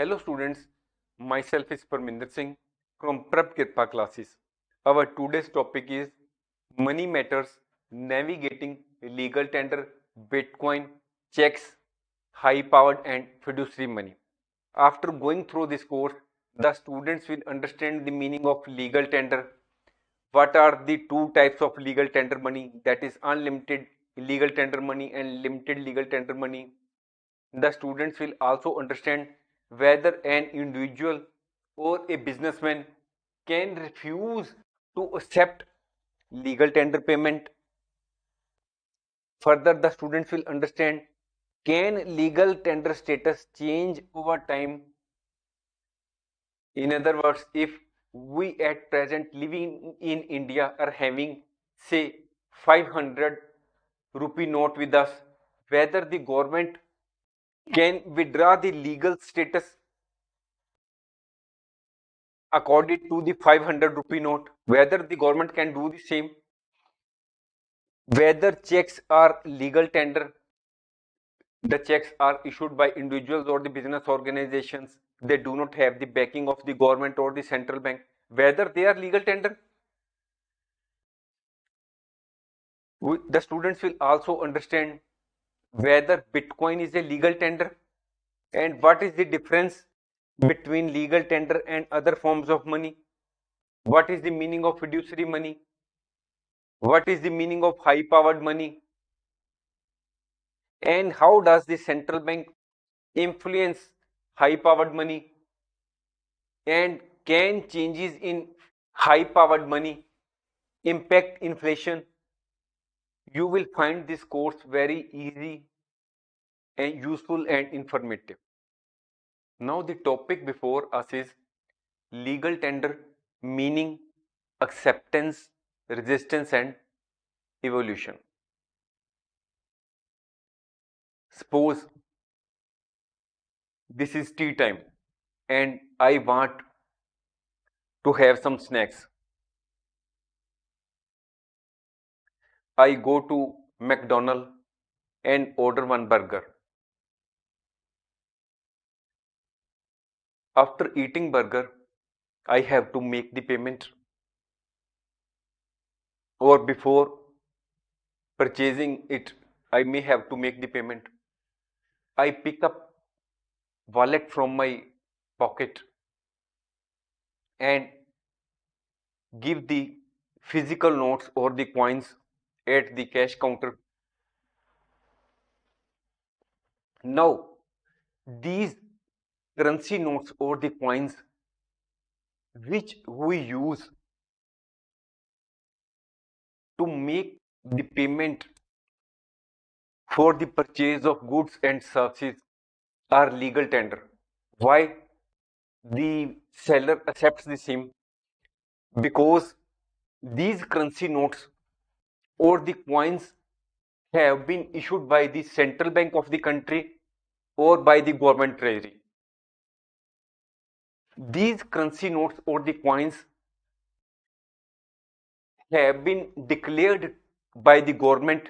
Hello students, myself is Parminder Singh from Prab Kirpa classes. Our today's topic is money matters, navigating legal tender, Bitcoin, checks, high powered and fiduciary money. After going through this course, the students will understand the meaning of legal tender. What are the two types of legal tender money, that is unlimited legal tender money and limited legal tender money. The students will also understand whether an individual or a businessman can refuse to accept legal tender payment. Further, the students will understand, can legal tender status change over time? In other words, if we at present living in India are having say 500 rupee note with us, whether the government can withdraw the legal status according to the 500 rupee note, whether the government can do the same, whether checks are legal tender, the checks are issued by individuals or the business organizations, they do not have the backing of the government or the central bank, whether they are legal tender. The students will also understand whether Bitcoin is a legal tender and what is the difference between legal tender and other forms of money, what is the meaning of fiduciary money, what is the meaning of high powered money, and how does the central bank influence high powered money, and can changes in high powered money impact inflation. You will find this course very easy and useful and informative. Now the topic before us is legal tender, meaning, acceptance, resistance and evolution. Suppose this is tea time and I want to have some snacks. I go to McDonald's and order one burger. After eating burger, I have to make the payment, or before purchasing it, I may have to make the payment. I pick up wallet from my pocket and give the physical notes or the coins at the cash counter. Now, these currency notes or the coins which we use to make the payment for the purchase of goods and services are legal tender. Why the seller accepts the same? Because these currency notes or the coins have been issued by the central bank of the country or by the government treasury. These currency notes or the coins have been declared by the government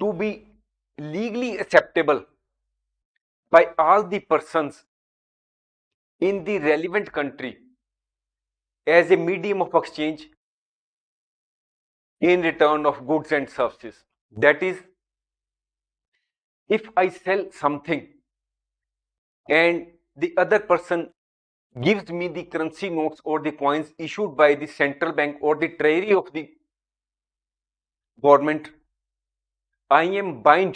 to be legally acceptable by all the persons in the relevant country as a medium of exchange in return of goods and services. That is, if I sell something and the other person gives me the currency notes or the coins issued by the central bank or the treasury of the government, I am bound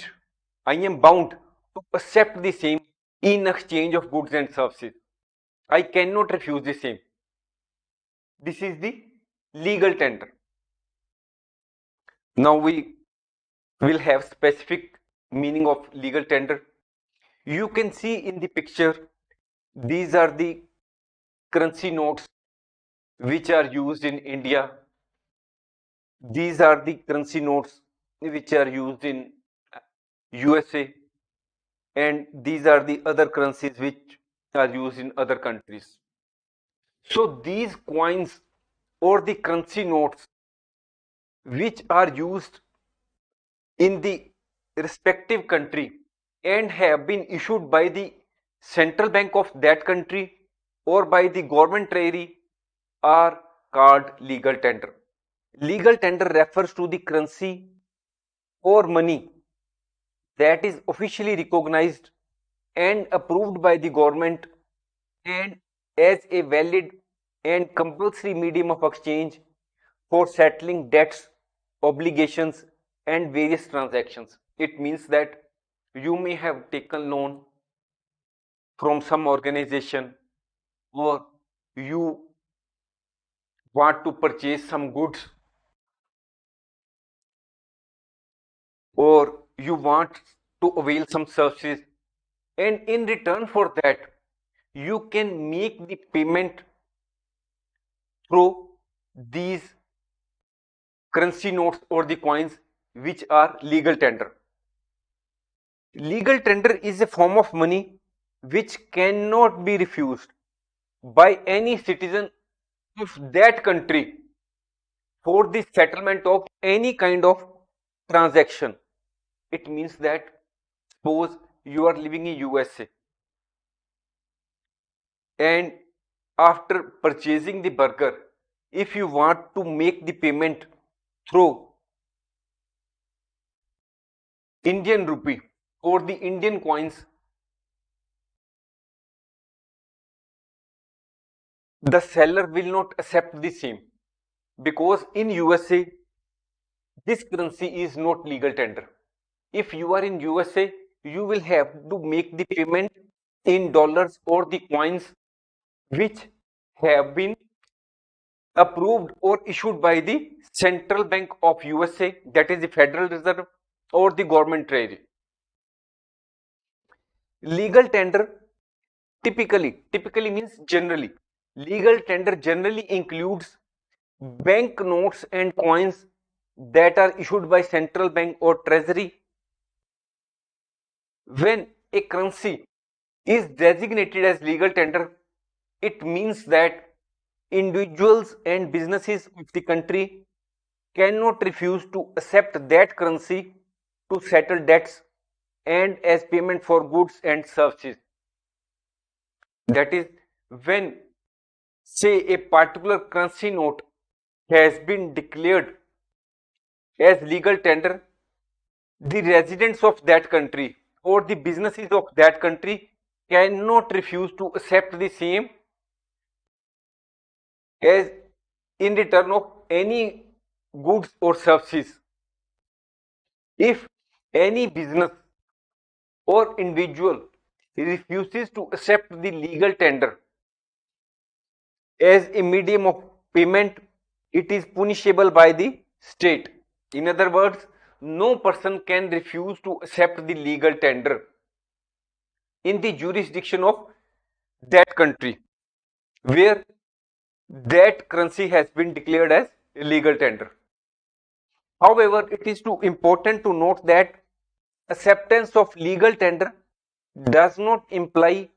to accept the same in exchange of goods and services. I cannot refuse the same. This is the legal tender. Now we will have specific meaning of legal tender. You can see in the picture, these are the currency notes which are used in India. These are the currency notes which are used in USA, and these are the other currencies which are used in other countries. So these coins or the currency notes which are used in the respective country and have been issued by the central bank of that country or by the government treasury are called legal tender. Legal tender refers to the currency or money that is officially recognized and approved by the government and as a valid and compulsory medium of exchange for settling debts, obligations, and various transactions. It means that you may have taken loan from some organization or you want to purchase some goods or you want to avail some services, and in return for that you can make the payment through these currency notes or the coins which are legal tender. Legal tender is a form of money which cannot be refused by any citizen of that country for the settlement of any kind of transaction. It means that suppose you are living in USA and after purchasing the burger, if you want to make the payment through Indian rupee or the Indian coins, the seller will not accept the same because in USA this currency is not legal tender. If you are in USA, you will have to make the payment in dollars or the coins which have been approved or issued by the Central Bank of USA, that is the Federal Reserve or the government treasury. Legal tender typically means generally. Legal tender generally includes bank notes and coins that are issued by central bank or treasury. When a currency is designated as legal tender, it means that individuals and businesses of the country cannot refuse to accept that currency to settle debts and as payment for goods and services. That is, when, say, a particular currency note has been declared as legal tender, the residents of that country or the businesses of that country cannot refuse to accept the same as in return of any goods or services. If any business or individual refuses to accept the legal tender as a medium of payment, it is punishable by the state. In other words, no person can refuse to accept the legal tender in the jurisdiction of that country where that currency has been declared as legal tender. However, it is too important to note that acceptance of legal tender does not imply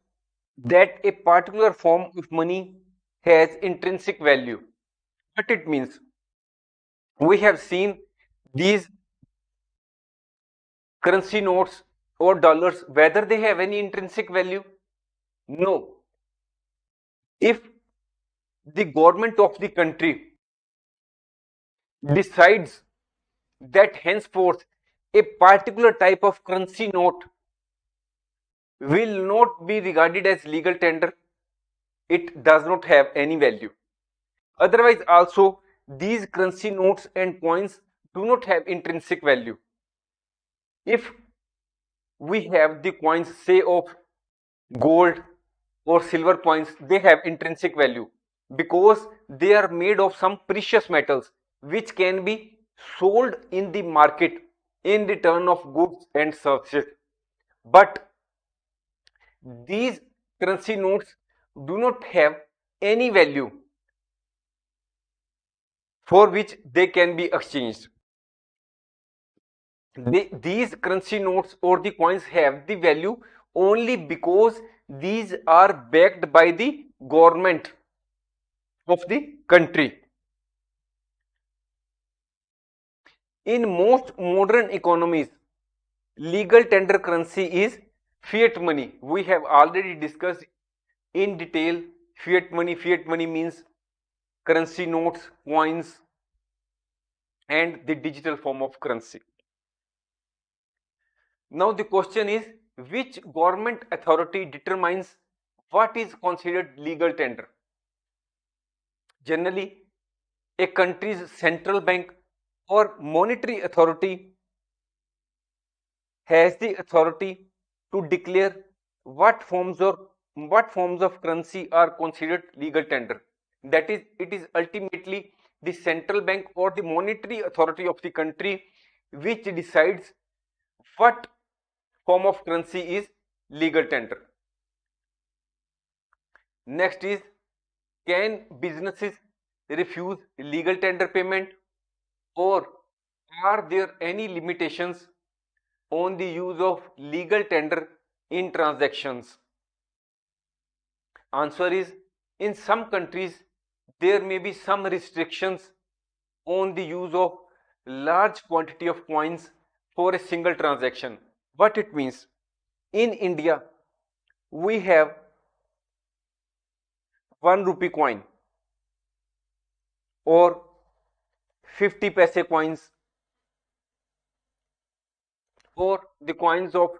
that a particular form of money has intrinsic value. What it means? We have seen these currency notes or dollars, whether they have any intrinsic value. No. If the government of the country decides that henceforth a particular type of currency note will not be regarded as legal tender, it does not have any value. Otherwise also these currency notes and coins do not have intrinsic value. If we have the coins, say, of gold or silver coins, they have intrinsic value because they are made of some precious metals which can be sold in the market in return of goods and services. But these currency notes do not have any value for which they can be exchanged. These currency notes or the coins have the value only because these are backed by the government of the country. In most modern economies, legal tender currency is Fiat money, we have already discussed in detail fiat money. Fiat money means currency notes, coins, and the digital form of currency. Now the question is, which government authority determines what is considered legal tender? Generally, a country's central bank or monetary authority has the authority to declare what forms or what forms of currency are considered legal tender. That is, it is ultimately the central bank or the monetary authority of the country which decides what form of currency is legal tender. Next is, can businesses refuse legal tender payment, or are there any limitations on the use of legal tender in transactions? Answer is, in some countries there may be some restrictions on the use of large quantity of coins for a single transaction. What it means? In India, we have 1 rupee coin or 50 paise coins or the coins of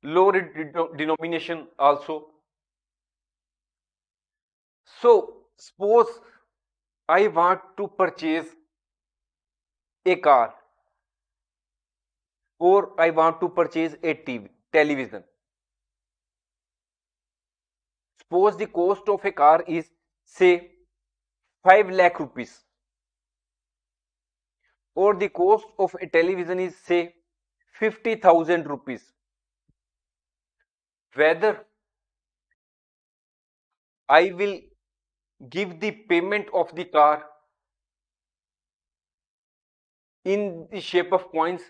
lower denomination also. So suppose I want to purchase a car or I want to purchase a television. Suppose the cost of a car is say 5 lakh rupees, or the cost of a television is say 50,000 rupees. Whether I will give the payment of the car in the shape of coins,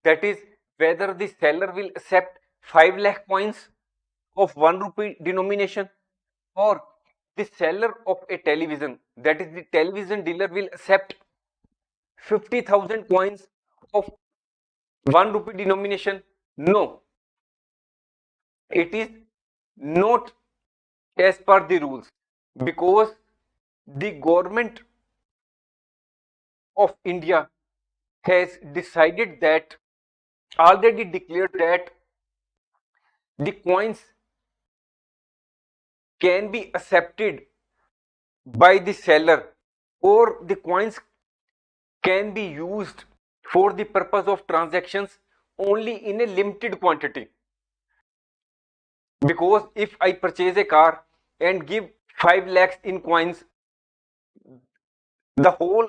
that is, whether the seller will accept 5 lakh coins of 1 rupee denomination, or the seller of a television, that is, the television dealer, will accept 50,000 coins of 1 rupee denomination. No, it is not as per the rules, because the government of India has decided that, already declared that, the coins can be accepted by the seller, or the coins can be used for the purpose of transactions only in a limited quantity. Because if I purchase a car and give 5 lakhs in coins, the whole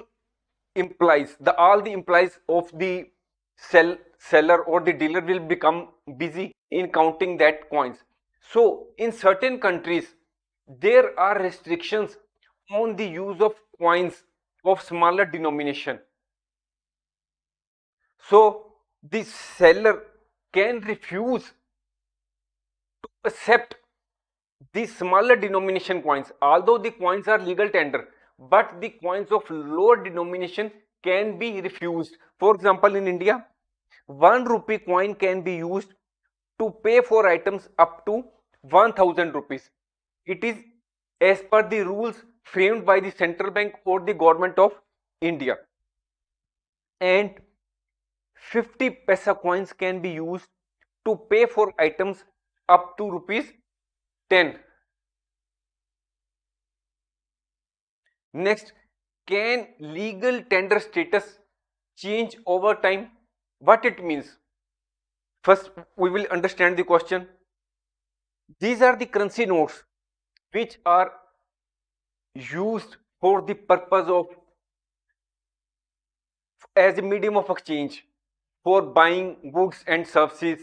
implies, the all the implies of the seller or the dealer will become busy in counting that coins. So in certain countries there are restrictions on the use of coins of smaller denomination. So the seller can refuse to accept the smaller denomination coins, although the coins are legal tender, but the coins of lower denomination can be refused. For example, in India, 1 rupee coin can be used to pay for items up to 1000 rupees. It is as per the rules framed by the central bank or the government of India. And 50 paisa coins can be used to pay for items up to rupees 10. Next, can legal tender status change over time? What it means? First, we will understand the question. These are the currency notes which are used for the purpose of, as a medium of exchange, for buying goods and services,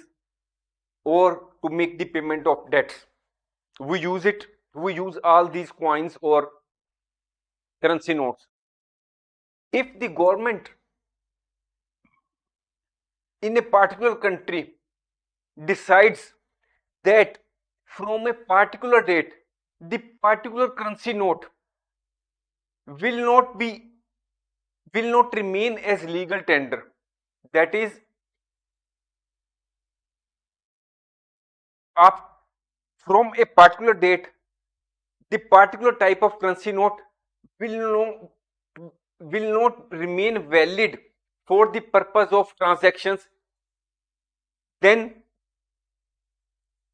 or to make the payment of debts. We use all these coins or currency notes. If the government in a particular country decides that from a particular date the particular currency note will not be will not remain as legal tender, that is, up from a particular date, the particular type of currency note will not remain valid for the purpose of transactions, then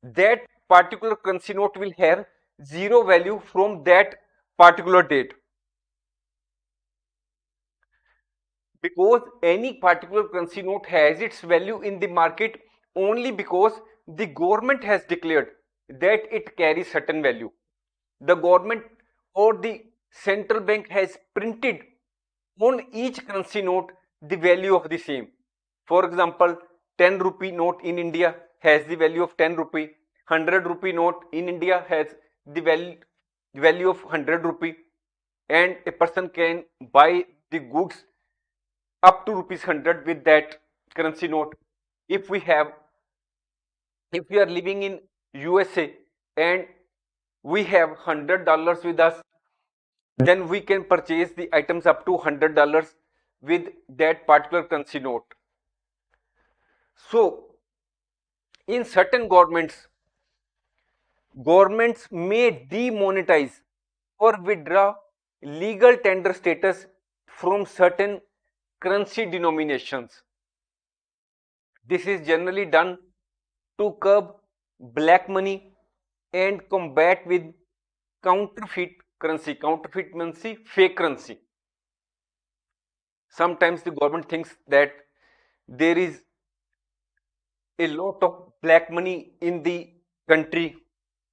that particular currency note will have zero value from that particular date, because any particular currency note has its value in the market only because the government has declared that it carries certain value. The government or the central bank has printed on each currency note the value of the same. For example, 10 rupee note in India has the value of 10 rupee, 100 rupee note in India has the value of 100 rupee, and a person can buy the goods up to rupees 100 with that currency note. If we have, if we are living in USA and we have $100 with us, then we can purchase the items up to $100 with that particular currency note. So in certain governments may demonetize or withdraw legal tender status from certain currency denominations. This is generally done to curb black money and combat with counterfeit currency. Counterfeit means fake currency. Sometimes the government thinks that there is a lot of black money in the country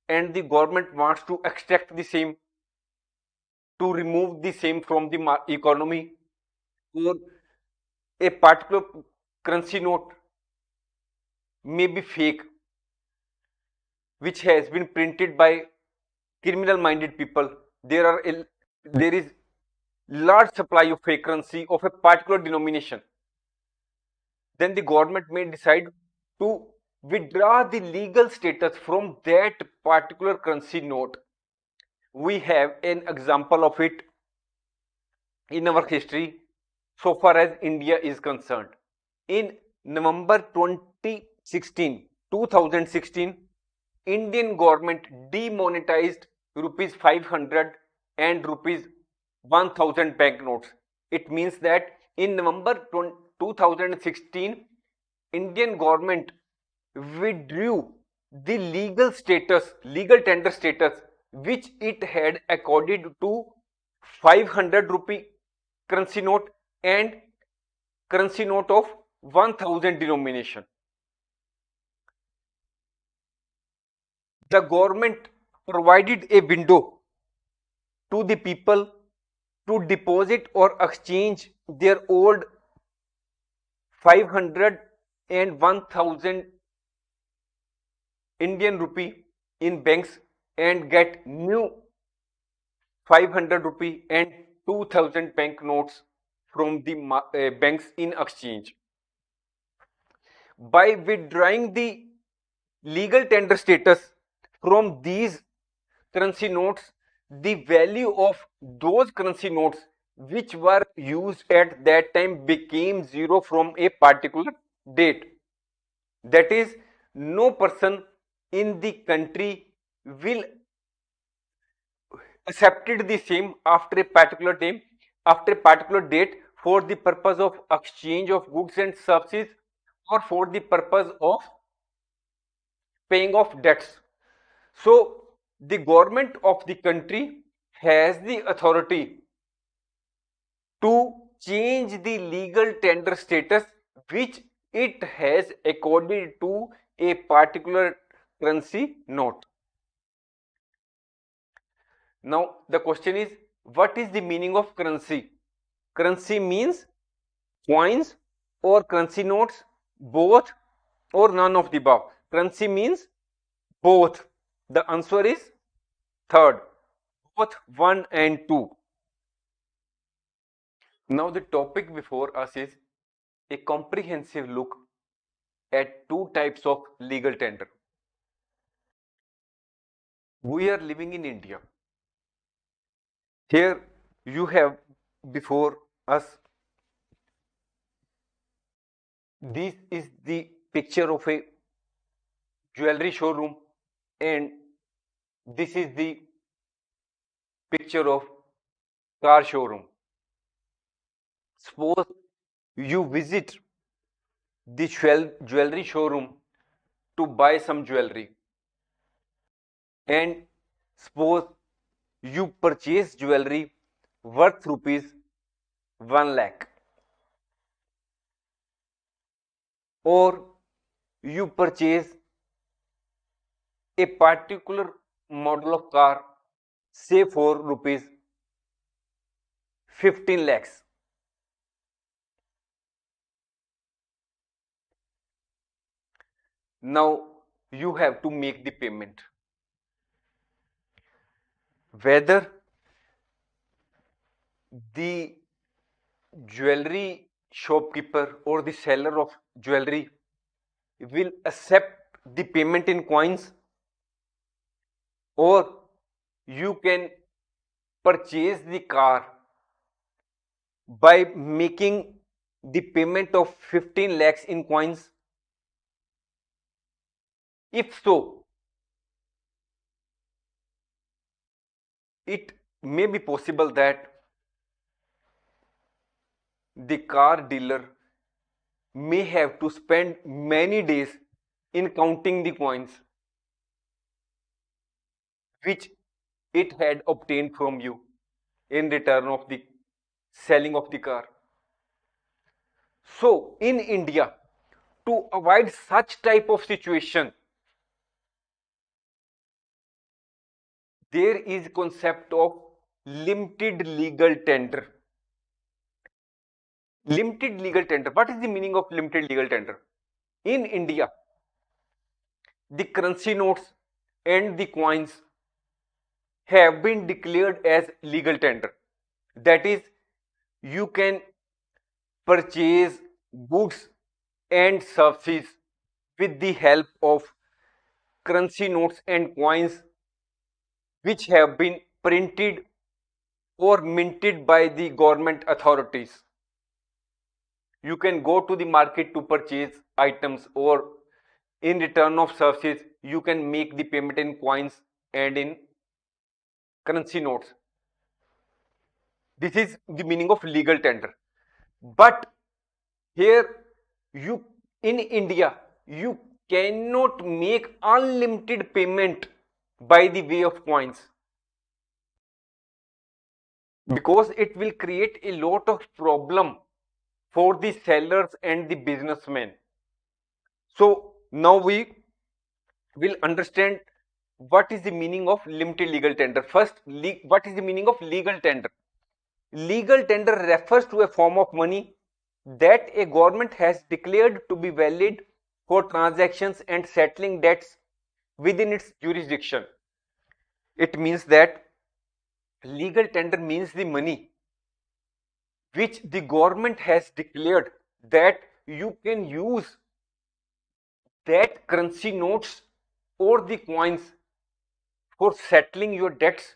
and the government wants to extract the same, to remove the same from the economy, or a particular currency note may be fake, which has been printed by criminal minded people. There is large supply of fake currency of a particular denomination. Then the government may decide to withdraw the legal status from that particular currency note. We have an example of it in our history so far as India is concerned. In November 2016, Indian government demonetized rupees 500 and rupees 1000 banknotes. It means that in November 2016, Indian government withdrew the legal tender status which it had accorded to 500 rupee currency note and currency note of 1000 denomination. The government provided a window to the people to deposit or exchange their old 500 and 1000 Indian rupee in banks and get new 500 rupee and 2000 bank notes from the banks in exchange. By withdrawing the legal tender status from these currency notes, the value of those currency notes which were used at that time became zero from a particular date. That is, no person in the country will accepted the same after a particular time, after a particular date, for the purpose of exchange of goods and services or for the purpose of paying off debts. So the government of the country has the authority to change the legal tender status which it has accorded to a particular currency note. Now the question is, what is the meaning of currency? Currency means coins or currency notes, both or none of the above. Currency means both. The answer is third, both 1 and 2. Now the topic before us is a comprehensive look at two types of legal tender. We are living in India. Here you have before us, this is the picture of a jewelry showroom And this is the picture of car showroom. Suppose you visit the jewelry showroom to buy some jewelry, and suppose you purchase jewelry worth rupees 1 lakh, or you purchase a particular model of car, say for rupees 15 lakhs. Now you have to make the payment. Whether the jewelry shopkeeper or the seller of jewelry will accept the payment in coins, or you can purchase the car by making the payment of 15 lakhs in coins. If so, it may be possible that the car dealer may have to spend many days in counting the coins which it had obtained from you in return of the selling of the car. So in India, to avoid such type of situation, there is concept of limited legal tender. Limited legal tender. What is the meaning of limited legal tender? In India, the currency notes and the coins have been declared as legal tender. That is, you can purchase goods and services with the help of currency notes and coins which have been printed or minted by the government authorities. You can go to the market to purchase items, or in return of services you can make the payment in coins and in currency notes. This is the meaning of legal tender. But here, you in India, you cannot make unlimited payment by the way of coins, because it will create a lot of problem for the sellers and the businessmen. So now we will understand what is the meaning of limited legal tender. First, what is the meaning of legal tender? Legal tender refers to a form of money that a government has declared to be valid for transactions and settling debts within its jurisdiction. It means that legal tender means the money which the government has declared that you can use that currency notes or the coins for settling your debts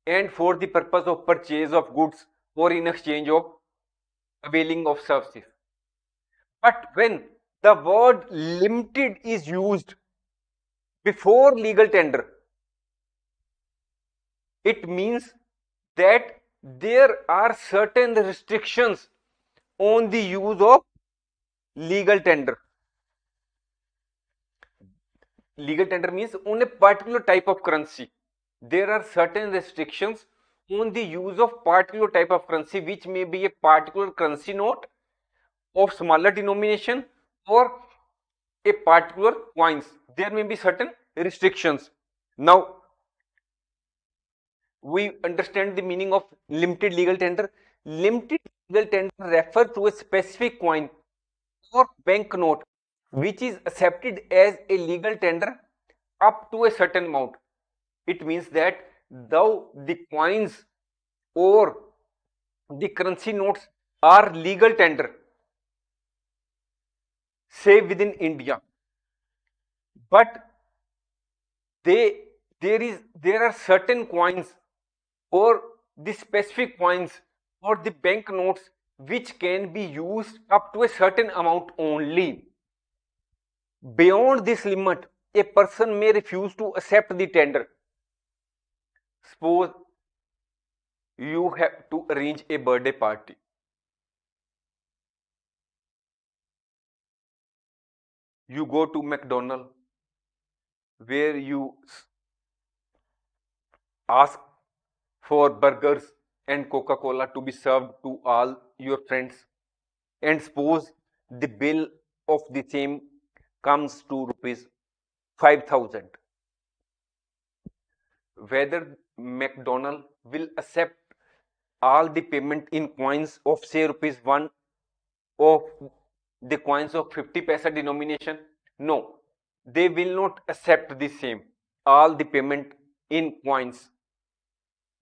and for the purpose of purchase of goods or in exchange of availing of services. But when the word limited is used before legal tender, it means that there are certain restrictions on the use of legal tender. Legal tender means on a particular type of currency. There are certain restrictions on the use of particular type of currency, which may be a particular currency note of smaller denomination or a particular coins. There may be certain restrictions. Now we understand the meaning of limited legal tender. Limited legal tender refers to a specific coin or banknote which is accepted as a legal tender up to a certain amount. It means that though the coins or the currency notes are legal tender, say within India, but there are certain coins or the specific coins or the banknotes which can be used up to a certain amount only. Beyond this limit, a person may refuse to accept the tender. Suppose you have to arrange a birthday party. You go to McDonald's where you ask for burgers and Coca-Cola to be served to all your friends, and suppose the bill of the same comes to rupees 5,000. Whether McDonald will accept all the payment in coins of say rupees 1 of the coins of 50 paisa denomination? No, they will not accept the same, all the payment in coins,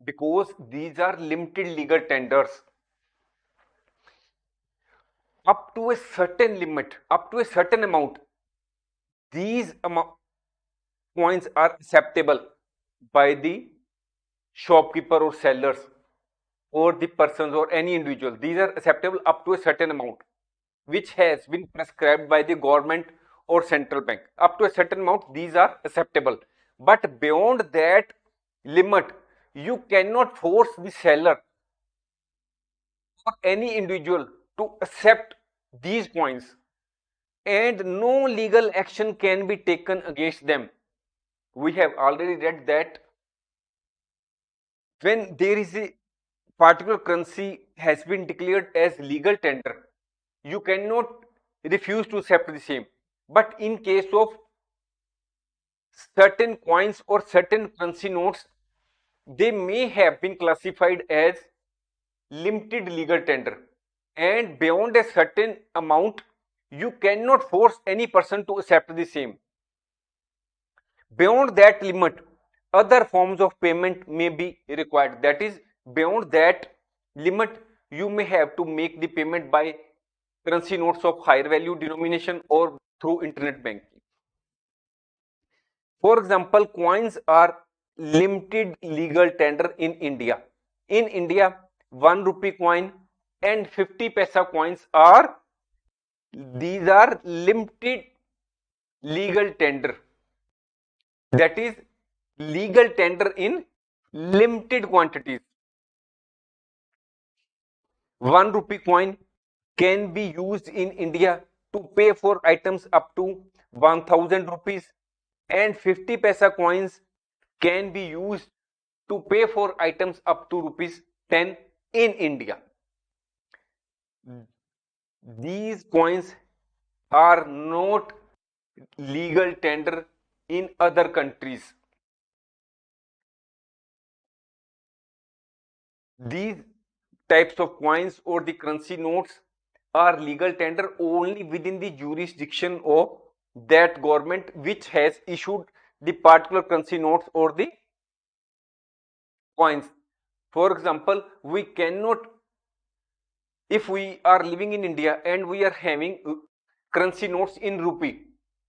because these are limited legal tenders. Up to a certain limit, up to a certain amount, these coins are acceptable by the shopkeeper or sellers or the persons or any individual. These are acceptable up to a certain amount which has been prescribed by the government or central bank. Up to a certain amount, these are acceptable, but beyond that limit, you cannot force the seller or any individual to accept these coins, and no legal action can be taken against them. We have already read that when there is a particular currency has been declared as legal tender, you cannot refuse to accept the same. But in case of certain coins or certain currency notes, they may have been classified as limited legal tender, and beyond a certain amount, you cannot force any person to accept the same. Beyond that limit, other forms of payment may be required. That is, beyond that limit, you may have to make the payment by currency notes of higher value denomination or through internet banking. For example, coins are limited legal tender in India. In India, 1 rupee coin and 50 paisa coins are, these are limited legal tender. That is legal tender in limited quantities. 1 rupee coin can be used in India to pay for items up to 1000 rupees, and 50 paisa coins can be used to pay for items up to rupees 10 in India. These coins are not legal tender in other countries. These types of coins or the currency notes are legal tender only within the jurisdiction of that government which has issued the particular currency notes or the coins. For example, we cannot, if we are living in India and we are having currency notes in rupee,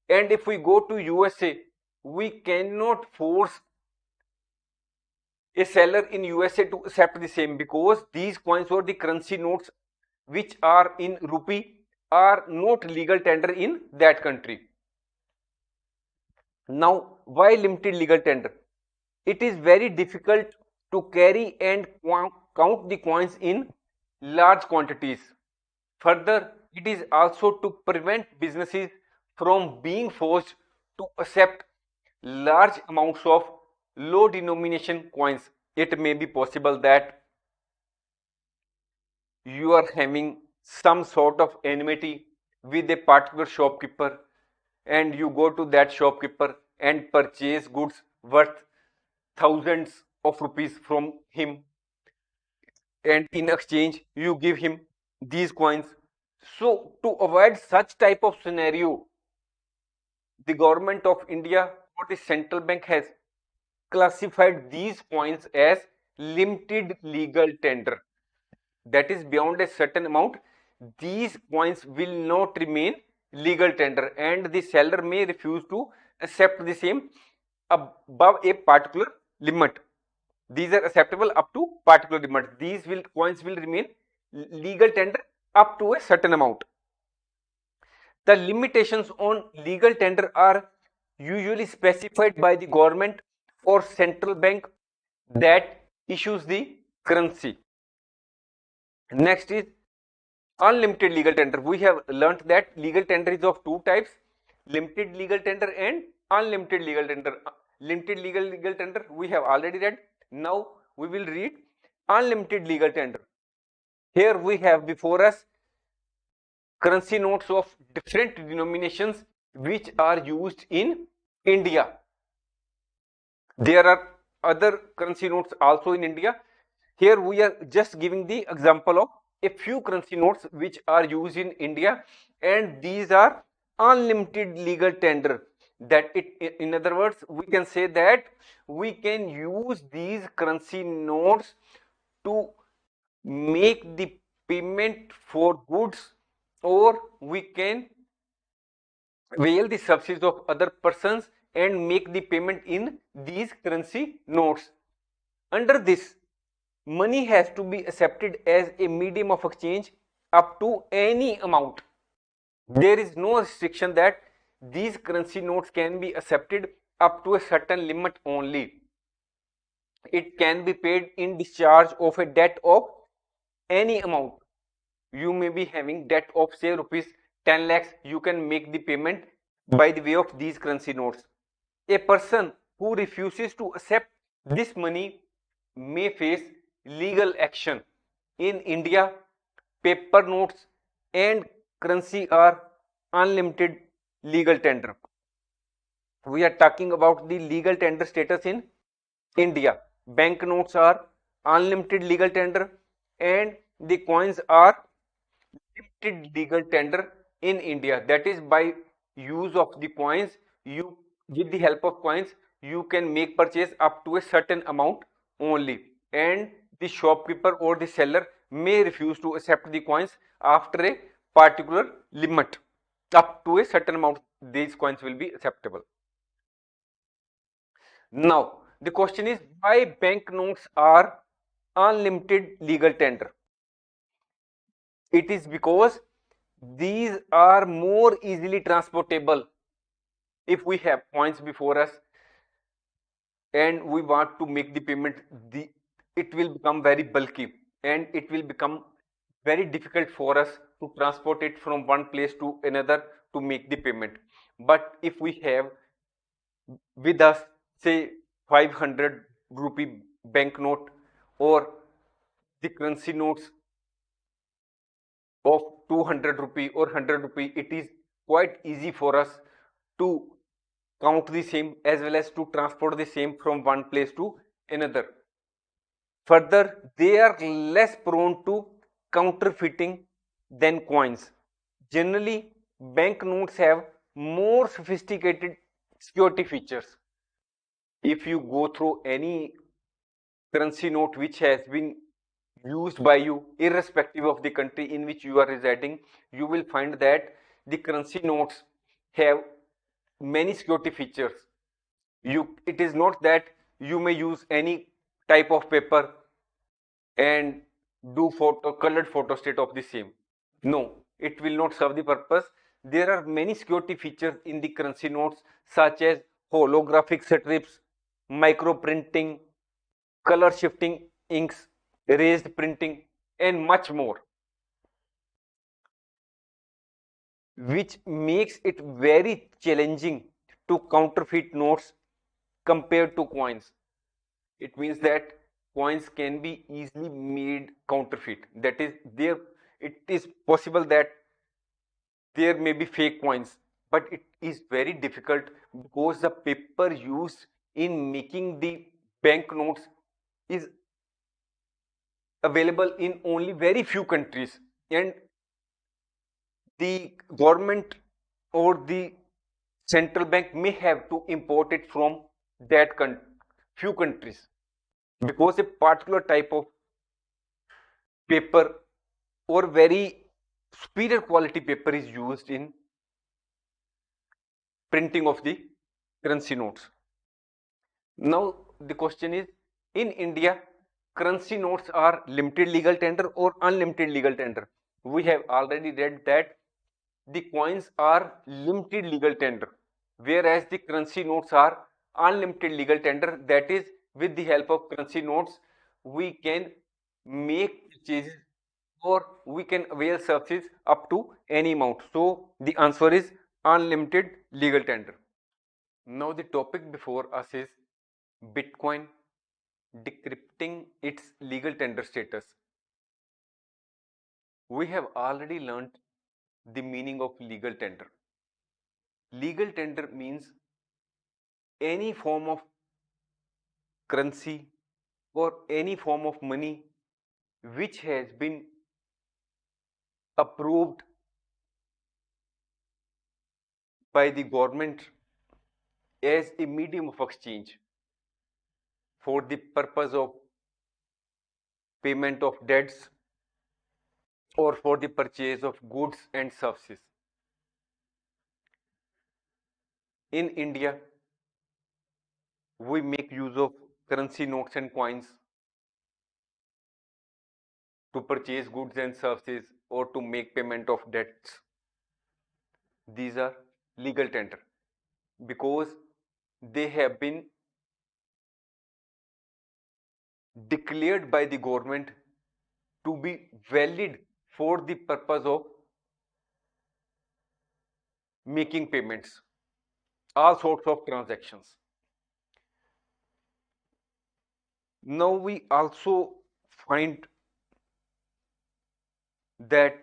and if we go to USA, we cannot force a seller in USA to accept the same, because these coins or the currency notes which are in rupee are not legal tender in that country. Now, why limited legal tender? It is very difficult to carry and count the coins in large quantities. Further, it is also to prevent businesses from being forced to accept large amounts of low denomination coins. It may be possible that you are having some sort of enmity with a particular shopkeeper, and you go to that shopkeeper and purchase goods worth thousands of rupees from him, and in exchange you give him these coins. So to avoid such type of scenario, the government of India or the central bank has classified these coins as limited legal tender. That is, beyond a certain amount, these coins will not remain legal tender, and the seller may refuse to accept the same above a particular limit. These are acceptable up to particular limit. These coins will remain legal tender up to a certain amount. The limitations on legal tender are usually specified by the government or central bank that issues the currency. Next is unlimited legal tender. We have learnt that legal tender is of two types: limited legal tender and unlimited legal tender. Limited legal tender we have already read. Now we will read unlimited legal tender. Here we have before us currency notes of different denominations which are used in India. There are other currency notes also in India. Here we are just giving the example of a few currency notes which are used in India, and these are unlimited legal tender. That it, in other words, we can say that we can use these currency notes to make the payment for goods, or we can avail the services of other persons and make the payment in these currency notes. Under this, money has to be accepted as a medium of exchange up to any amount. There is no restriction that these currency notes can be accepted up to a certain limit only. It can be paid in discharge of a debt of any amount. You may be having debt of say rupees 10 lakhs, you can make the payment by the way of these currency notes. A person who refuses to accept this money may face legal action. In India, paper notes and currency are unlimited legal tender. We are talking about the legal tender status in India. Bank notes are unlimited legal tender and the coins are limited legal tender in India. That is, by use of the coins, you with the help of coins you can make purchase up to a certain amount only, and the shopkeeper or the seller may refuse to accept the coins after a particular limit. Up to a certain amount these coins will be acceptable. Now the question is, why bank notes are unlimited legal tender? It is because these are more easily transportable. If we have coins before us and we want to make the payment, it will become very bulky and it will become very difficult for us to transport it from one place to another to make the payment. But if we have with us say 500 rupee banknote or the currency notes of 200 rupee or 100 rupee, it is quite easy for us to count the same as well as to transport the same from one place to another. Further, they are less prone to counterfeiting than coins. Generally, banknotes have more sophisticated security features. If you go through any currency note which has been used by you, irrespective of the country in which you are residing, you will find that the currency notes have many security features. It is not that you may use any type of paper and do colored photostat of the same. No, it will not serve the purpose. There are many security features in the currency notes such as holographic strips, micro printing, color shifting inks, raised printing, and much more, which makes it very challenging to counterfeit notes compared to coins. It means that coins can be easily made counterfeit. That is, it is possible that there may be fake coins, but it is very difficult because the paper used in making the banknotes is available in only very few countries, and the government or the central bank may have to import it from that few countries, because a particular type of paper or very superior quality paper is used in printing of the currency notes. Now the question is, in India, currency notes are limited legal tender or unlimited legal tender? We have already read that the coins are limited legal tender. whereas the currency notes are unlimited legal tender. That is, with the help of currency notes, we can make purchases or we can avail services up to any amount. So the answer is unlimited legal tender. Now the topic before us is Bitcoin decrypting its legal tender status. We have already learned the meaning of legal tender. Legal tender means any form of currency or any form of money which has been approved by the government as a medium of exchange for the purpose of payment of debts or for the purchase of goods and services. In India, we make use of currency notes and coins to purchase goods and services or to make payment of debts. These are legal tender because they have been declared by the government to be valid for the purpose of making payments, all sorts of transactions. Now we also find that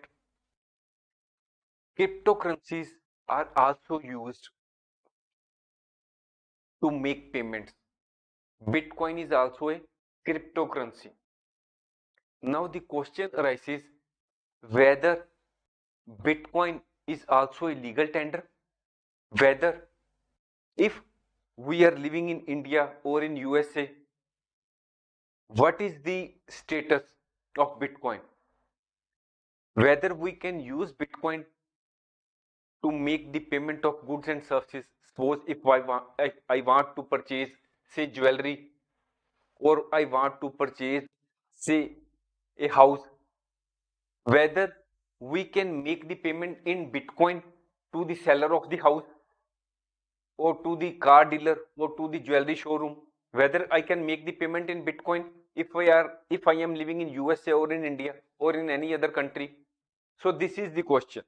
cryptocurrencies are also used to make payments. Bitcoin is also a cryptocurrency. Now the question arises whether Bitcoin is also a legal tender, whether if we are living in India or in USA, what is the status of Bitcoin? Whether we can use Bitcoin to make the payment of goods and services. Suppose if I want to purchase, say, jewelry, or I want to purchase, say, a house, whether we can make the payment in Bitcoin to the seller of the house or to the car dealer or to the jewelry showroom, whether I can make the payment in Bitcoin if I am living in USA or in India or in any other country. So this is the question.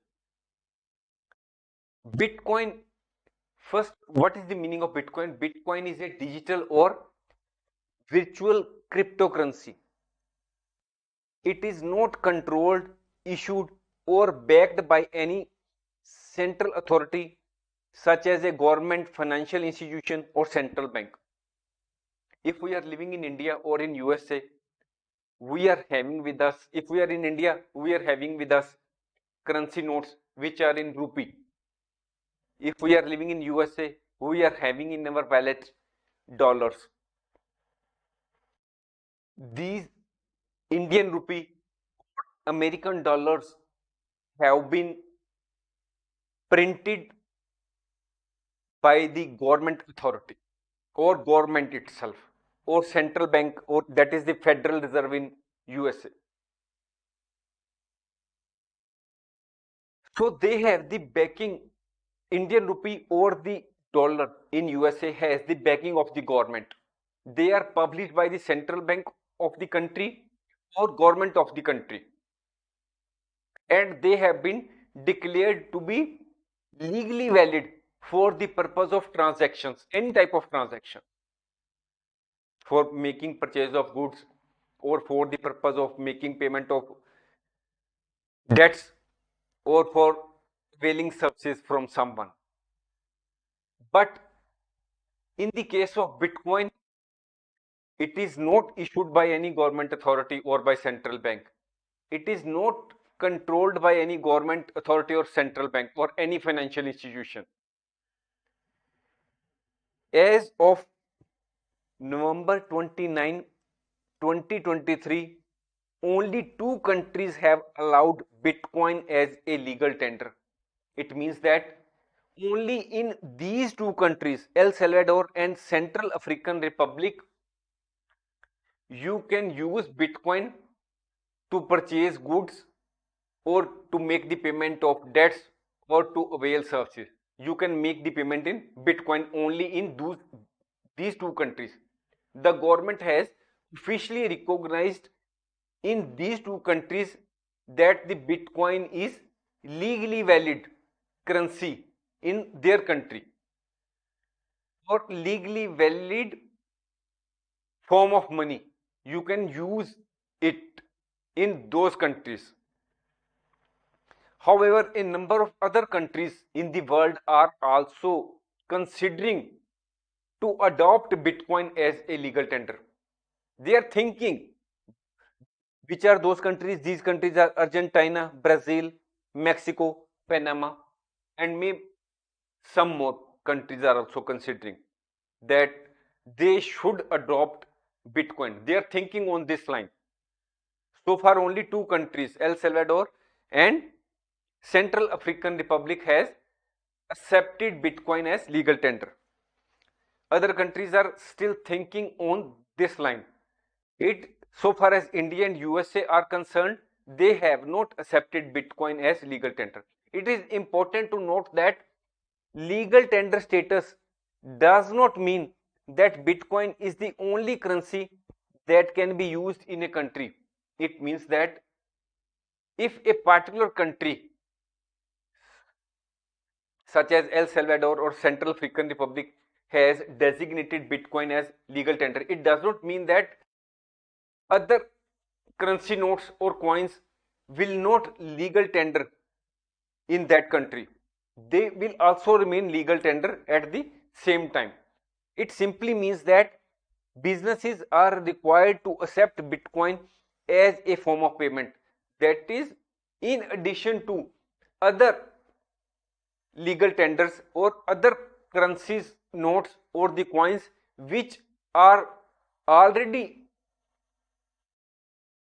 Bitcoin, first, what is the meaning of Bitcoin? Bitcoin is a digital or virtual cryptocurrency. It is not controlled, issued, or backed by any central authority such as a government, financial institution, or central bank. If we are living in India or in USA, we are having with us, if we are in India, we are having with us currency notes which are in rupee. If we are living in USA, we are having in our wallet dollars. These Indian rupee, American dollars have been printed by the government authority or government itself or central bank, or that is the Federal Reserve in USA. So they have the backing. Indian rupee or the dollar in USA has the backing of the government. They are published by the central bank of the country or government of the country, and they have been declared to be legally valid for the purpose of transactions, any type of transaction, for making purchase of goods or for the purpose of making payment of debts or for availing services from someone. But in the case of Bitcoin, it is not issued by any government authority or by central bank. It is not controlled by any government authority or central bank or any financial institution. As of November 29, 2023, only two countries have allowed Bitcoin as a legal tender. It means that only in these two countries, El Salvador and Central African Republic, you can use Bitcoin to purchase goods or to make the payment of debts or to avail services. you can make the payment in Bitcoin only in these two countries. The government has officially recognized in these two countries that the Bitcoin is legally valid currency in their country or legally valid form of money. You can use it in those countries. However, a number of other countries in the world are also considering to adopt Bitcoin as a legal tender. They are thinking, which are those countries? These countries are Argentina, Brazil, Mexico, Panama, and maybe some more countries are also considering that they should adopt Bitcoin. They are thinking on this line. So far, only two countries, El Salvador and Central African Republic, has accepted Bitcoin as legal tender. Other countries are still thinking on this line. So far as India and USA are concerned, they have not accepted Bitcoin as legal tender. It is important to note that legal tender status does not mean that Bitcoin is the only currency that can be used in a country. It means that if a particular country such as El Salvador or Central African Republic has designated Bitcoin as legal tender, it does not mean that other currency notes or coins will not legal tender in that country. They will also remain legal tender at the same time. It simply means that businesses are required to accept Bitcoin as a form of payment. That is, in addition to other legal tenders or other currencies, notes, or the coins which are already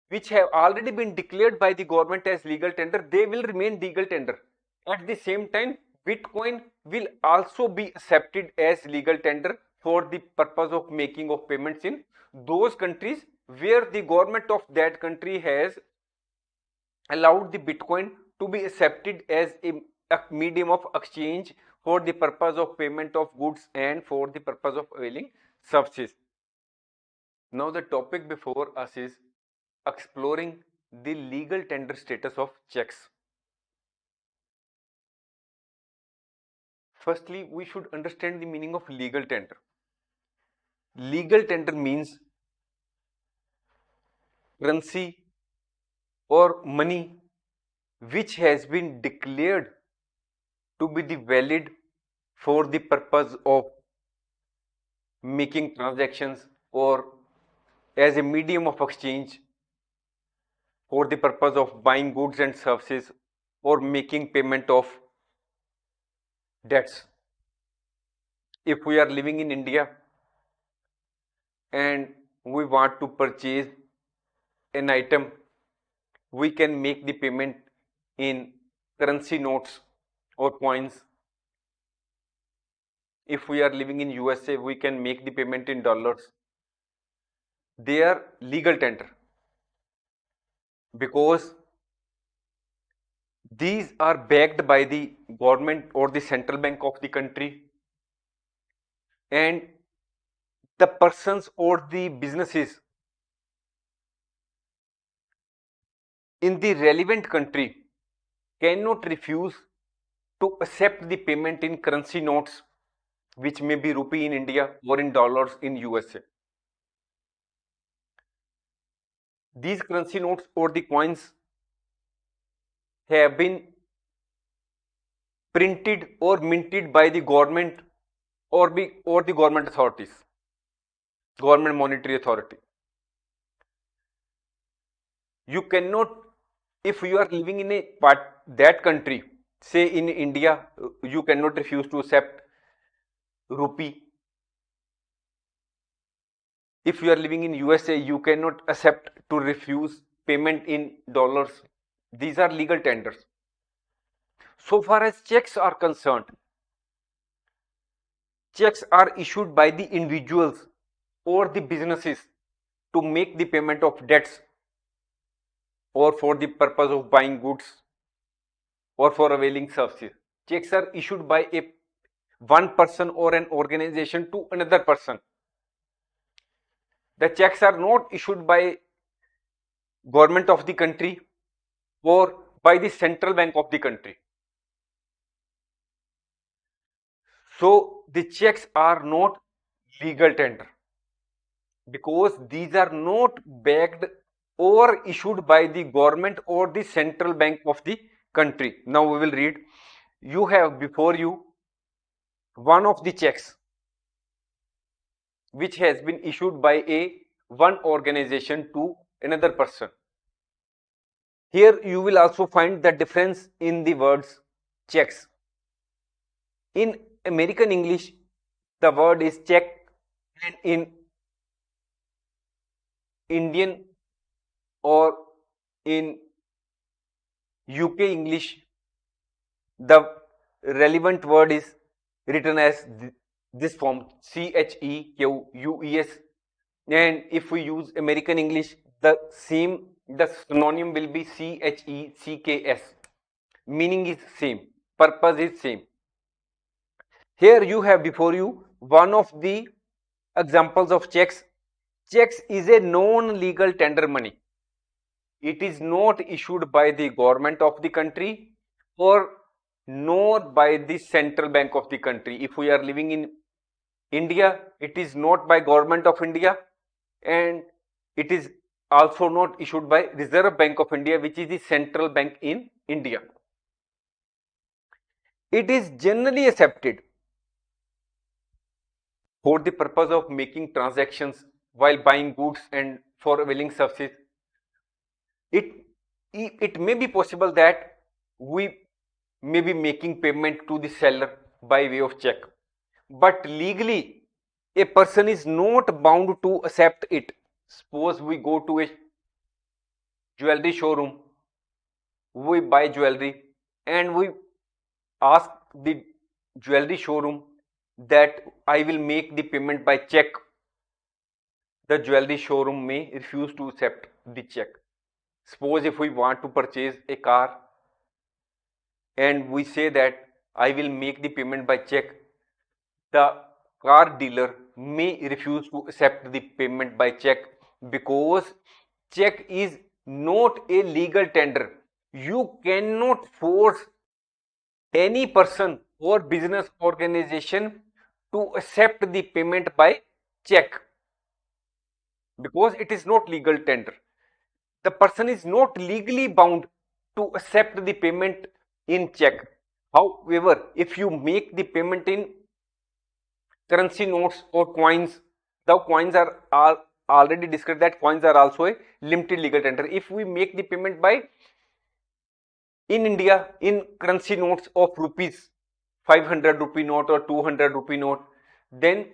which have already been declared by the government as legal tender, they will remain legal tender. At the same time, Bitcoin will also be accepted as legal tender for the purpose of making of payments in those countries where the government of that country has allowed the Bitcoin to be accepted as a medium of exchange for the purpose of payment of goods and for the purpose of availing services. Now the topic before us is exploring the legal tender status of checks. Firstly, we should understand the meaning of legal tender. Legal tender means currency or money which has been declared to be the valid for the purpose of making transactions or as a medium of exchange for the purpose of buying goods and services or making payment of debts. If we are living in India and we want to purchase an item, we can make the payment in currency notes or coins. If we are living in USA, we can make the payment in dollars. They are legal tender because these are backed by the government or the central bank of the country, and the persons or the businesses in the relevant country cannot refuse to accept the payment in currency notes, which may be rupee in India or in dollars in USA. These currency notes or the coins have been printed or minted by the government or the government authorities, government monetary authority. You cannot, if you are living in that country, say in India, you cannot refuse to accept rupee. If you are living in USA, you cannot accept to refuse payment in dollars. These are legal tenders. So far as checks are concerned, checks are issued by the individuals or the businesses to make the payment of debts or for the purpose of buying goods or for availing services. Checks are issued by a one person or an organization to another person. The checks are not issued by government of the country or by the central bank of the country. So the checks are not legal tender because these are not backed or issued by the government or the central bank of the country. Now we will read. You have before you one of the checks which has been issued by a one organization to another person. Here you will also find the difference in the words checks. In American English, the word is check, and in Indian or in UK English, the relevant word is written as this form CHEQUES, and if we use American English, the synonym will be CHECKS. Meaning is same, purpose is same. Here you have before you one of the examples of checks. Checks is a non-legal tender money. It is not issued by the government of the country or nor by the central bank of the country. If we are living in India, it is not by government of India, and it is also not issued by Reserve Bank of India, which is the central bank in India. It is generally accepted for the purpose of making transactions while buying goods and for availing services. It may be possible that we may be making payment to the seller by way of check, but legally a person is not bound to accept it. Suppose we go to a jewelry showroom, we buy jewelry, and we ask the jewelry showroom that I will make the payment by check. The jewelry showroom may refuse to accept the check. Suppose if we want to purchase a car and we say that I will make the payment by check, the car dealer may refuse to accept the payment by check because check is not a legal tender. You cannot force any person or business organization to accept the payment by check because it is not legal tender. The person is not legally bound to accept the payment in check. However, if you make the payment in currency notes or coins, the coins are already discussed that coins are also a limited legal tender. If we make the payment by in India in currency notes of rupees, 500 rupee note or 200 rupee note, then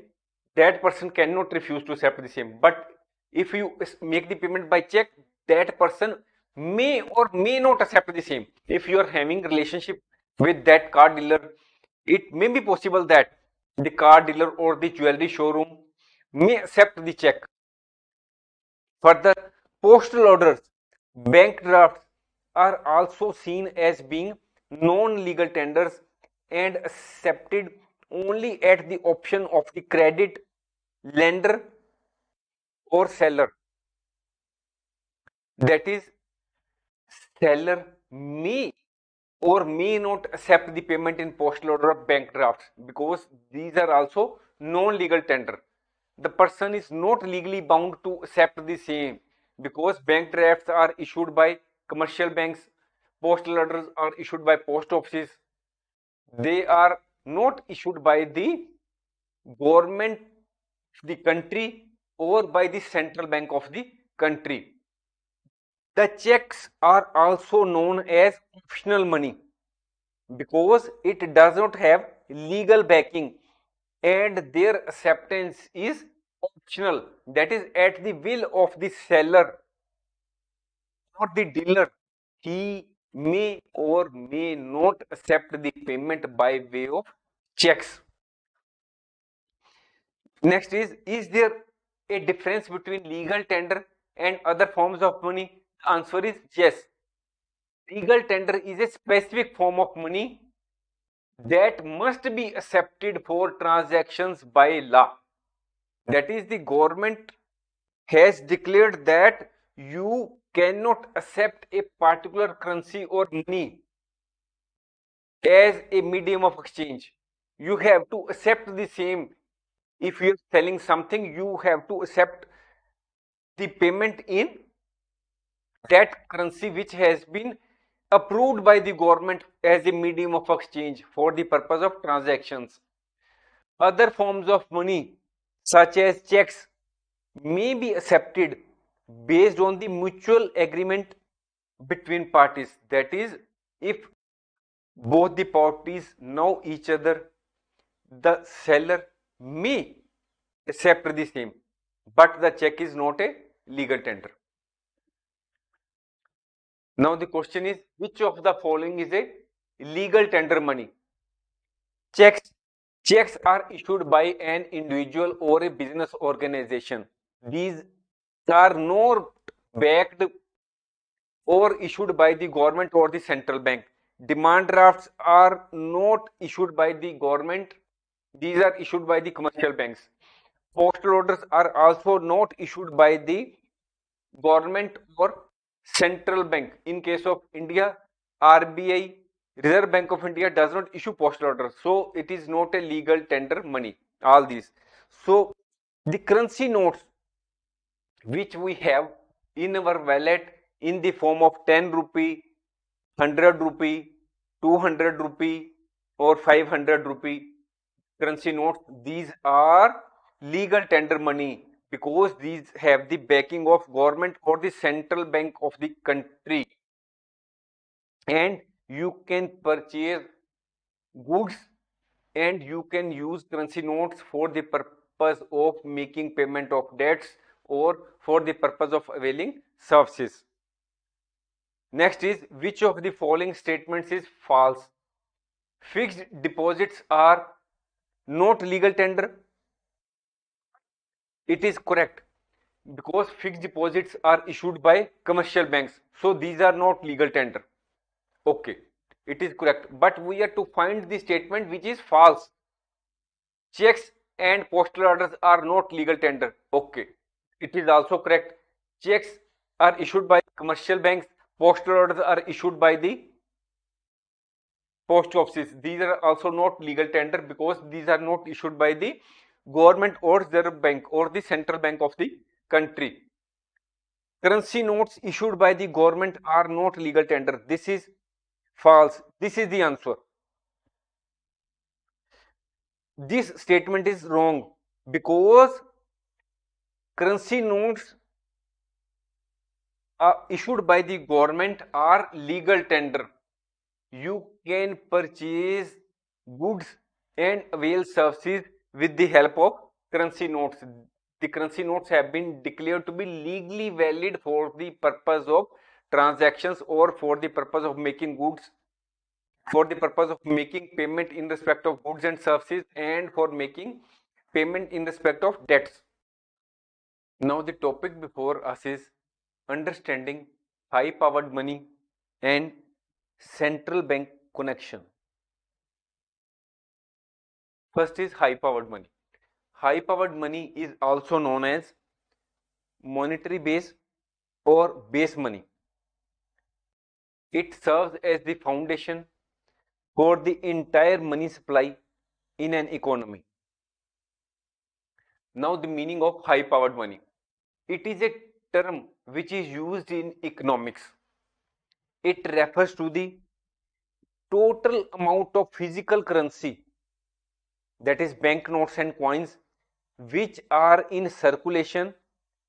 that person cannot refuse to accept the same. But if you make the payment by check, that person may or may not accept the same. If you are having relationship with that car dealer, it may be possible that the car dealer or the jewelry showroom may accept the check. Further, postal orders, bank drafts are also seen as being non-legal tenders and accepted only at the option of the credit lender or seller. That is, seller may or may not accept the payment in postal order of bank drafts because these are also non-legal tender. The person is not legally bound to accept the same because bank drafts are issued by commercial banks, postal orders are issued by post offices. They are not issued by the government, the country, or by the central bank of the country. The checks are also known as optional money because it does not have legal backing and their acceptance is optional, that is at the will of the seller or the dealer. He may or may not accept the payment by way of checks. Next is there a difference between legal tender and other forms of money? The answer is yes. Legal tender is a specific form of money that must be accepted for transactions by law. That is, the government has declared that you cannot accept a particular currency or money as a medium of exchange. You have to accept the same. If you're selling something, you have to accept the payment in that currency which has been approved by the government as a medium of exchange for the purpose of transactions. Other forms of money, such as checks, may be accepted based on the mutual agreement between parties. That is, if both the parties know each other, the seller may accept the same, but the check is not a legal tender. Now the question is, which of the following is a legal tender money? Checks. Checks are issued by an individual or a business organization. These are not backed or issued by the government or the central bank. Demand drafts are not issued by the government. These are issued by the commercial banks. Postal orders are also not issued by the government or central bank. In case of India, RBI, Reserve Bank of India, does not issue postal orders. So it is not a legal tender money. All these. So the currency notes which we have in our wallet in the form of 10 rupee, 100 rupee, 200 rupee or 500 rupee currency notes, these are legal tender money because these have the backing of government or the central bank of the country, and you can purchase goods and you can use currency notes for the purpose of making payment of debts or for the purpose of availing services. Next is, which of the following statements is false? Fixed deposits are not legal tender. It is correct because fixed deposits are issued by commercial banks. So these are not legal tender. Okay, it is correct. But we have to find the statement which is false. Checks and postal orders are not legal tender. Okay, it is also correct. Checks are issued by commercial banks. Postal orders are issued by the post offices. These are also not legal tender because these are not issued by the government or Reserve Bank or the central bank of the country. Currency notes issued by the government are not legal tender. This is false. This is the answer. This statement is wrong because currency notes issued by the government are legal tender. You can purchase goods and avail services with the help of currency notes. The currency notes have been declared to be legally valid for the purpose of transactions or for the purpose of making goods, for the purpose of making payment in respect of goods and services, and for making payment in respect of debts. Now the topic before us is understanding high powered money and central bank connection. First is high powered money. High powered money is also known as monetary base or base money. It serves as the foundation for the entire money supply in an economy. Now the meaning of high powered money. It is a term which is used in economics. It refers to the total amount of physical currency, that is banknotes and coins, which are in circulation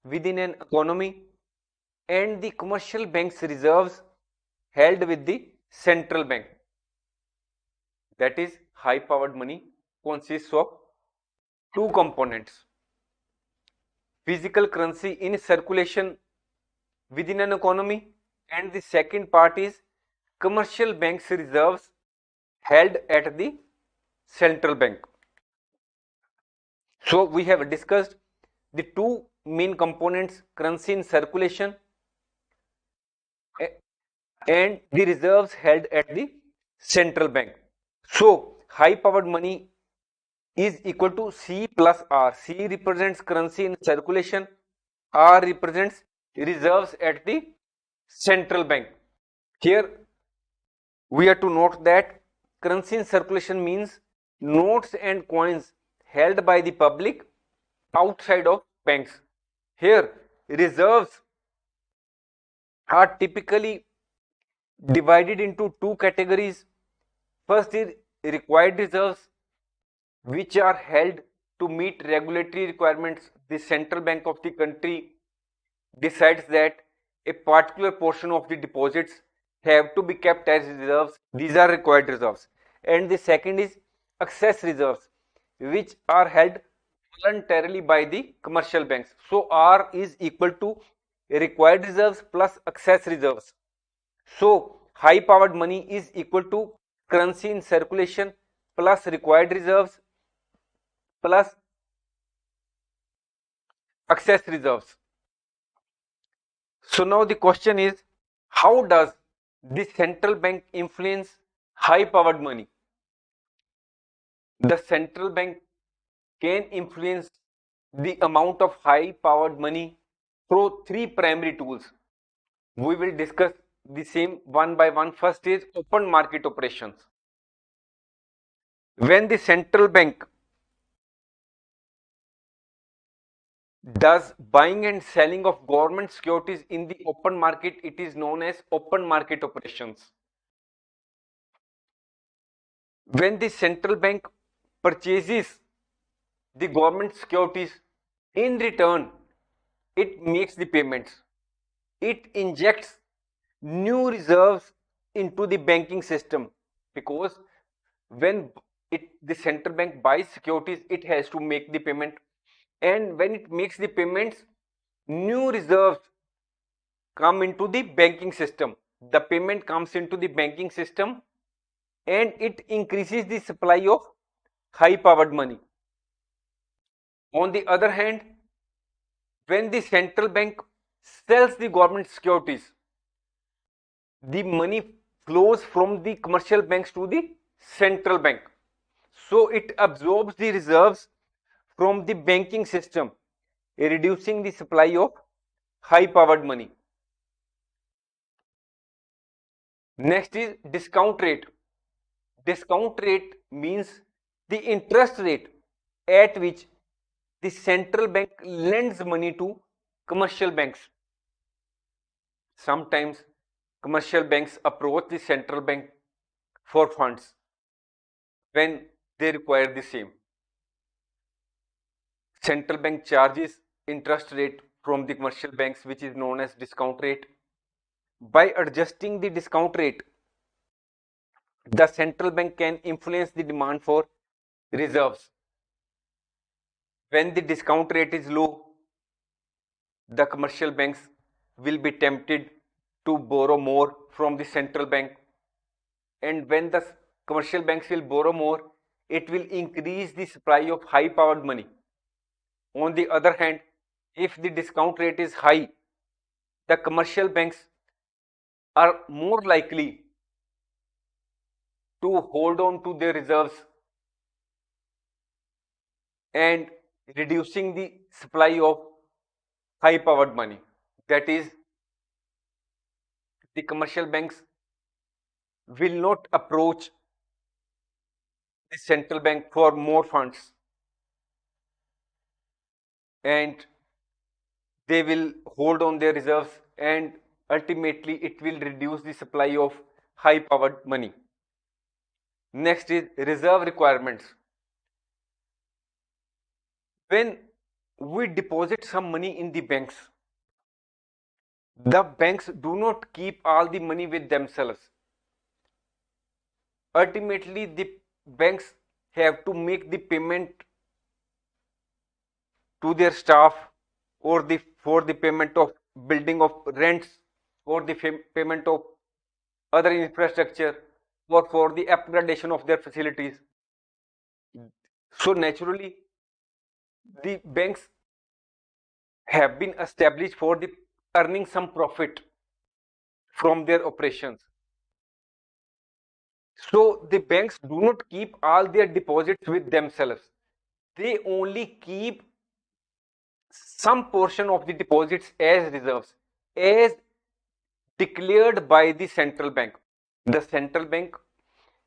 within an economy, and the commercial bank's reserves held with the central bank. That is, high powered money consists of two components: physical currency in circulation within an economy, and the second part is commercial bank's reserves held at the central bank. So we have discussed the two main components: currency in circulation and the reserves held at the central bank. So high powered money is equal to C plus R. C represents currency in circulation. R represents reserves at the central bank. Here we are to note that currency in circulation means notes and coins held by the public outside of banks. Here reserves are typically divided into two categories. First is required reserves, which are held to meet regulatory requirements. The central bank of the country decides that a particular portion of the deposits have to be kept as reserves. These are required reserves. And the second is excess reserves, which are held voluntarily by the commercial banks. So R is equal to required reserves plus excess reserves. So high powered money is equal to currency in circulation plus required reserves plus excess reserves. So now the question is, how does the central bank influence high powered money? The central bank can influence the amount of high powered money through three primary tools. We will discuss the same one by one. First is open market operations. When the central bank does buying and selling of government securities in the open market, it is known as open market operations. When the central bank purchases the government securities, in return it makes the payments, it injects new reserves into the banking system, because when the central bank buys securities, it has to make the payment, and when it makes the payments, new reserves come into the banking system. The payment comes into the banking system and it increases the supply of high powered money. On the other hand, when the central bank sells the government securities, the money flows from the commercial banks to the central bank. So it absorbs the reserves from the banking system, reducing the supply of high powered money. Next is discount rate. Discount rate means the interest rate at which the central bank lends money to commercial banks. Sometimes commercial banks approach the central bank for funds when they require the same. Central bank charges interest rate from the commercial banks, which is known as discount rate. By adjusting the discount rate, the central bank can influence the demand for reserves. When the discount rate is low, the commercial banks will be tempted to borrow more from the central bank, and when the commercial banks will borrow more, it will increase the supply of high powered money. On the other hand, if the discount rate is high, the commercial banks are more likely to hold on to their reserves and reducing the supply of high powered money. That is, the commercial banks will not approach the central bank for more funds, and they will hold on their reserves, and ultimately it will reduce the supply of high powered money. Next is reserve requirements. When we deposit some money in the banks, the banks do not keep all the money with themselves. Ultimately, the banks have to make the payment to their staff, or for the payment of building of rents, or the payment of other infrastructure, or for the upgradation of their facilities. So naturally, the banks have been established for the earning some profit from their operations. So the banks do not keep all their deposits with themselves. They only keep some portion of the deposits as reserves, as declared by the central bank. The central bank,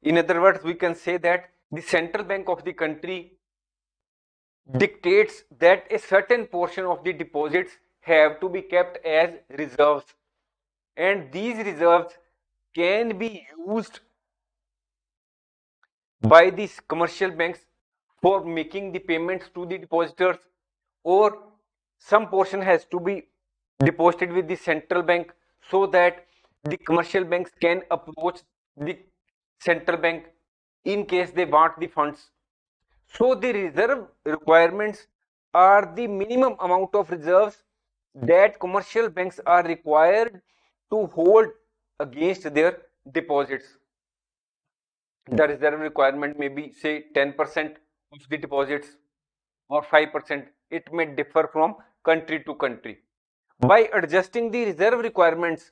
in other words, we can say that the central bank of the country dictates that a certain portion of the deposits have to be kept as reserves, and these reserves can be used by these commercial banks for making the payments to the depositors, or some portion has to be deposited with the central bank so that the commercial banks can approach the central bank in case they want the funds. So the reserve requirements are the minimum amount of reserves that commercial banks are required to hold against their deposits. The reserve requirement may be say 10% of the deposits or 5%. It may differ from country to country. By adjusting the reserve requirements,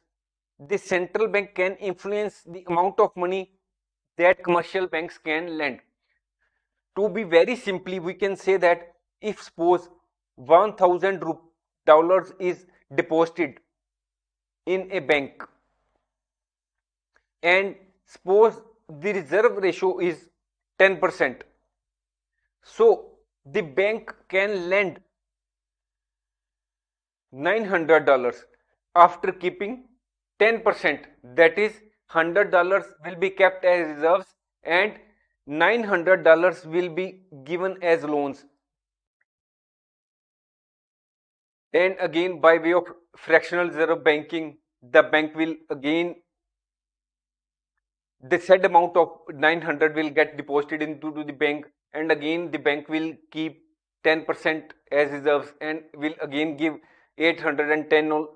the central bank can influence the amount of money that commercial banks can lend. To be very simply, we can say that if suppose $1,000 is deposited in a bank, and suppose the reserve ratio is 10%, so the bank can lend $900 after keeping 10%, that is $100 will be kept as reserves and $900 will be given as loans. And again, by way of fractional reserve banking, the bank will again, the said amount of 900 will get deposited into the bank, and again the bank will keep 10% as reserves and will again give $810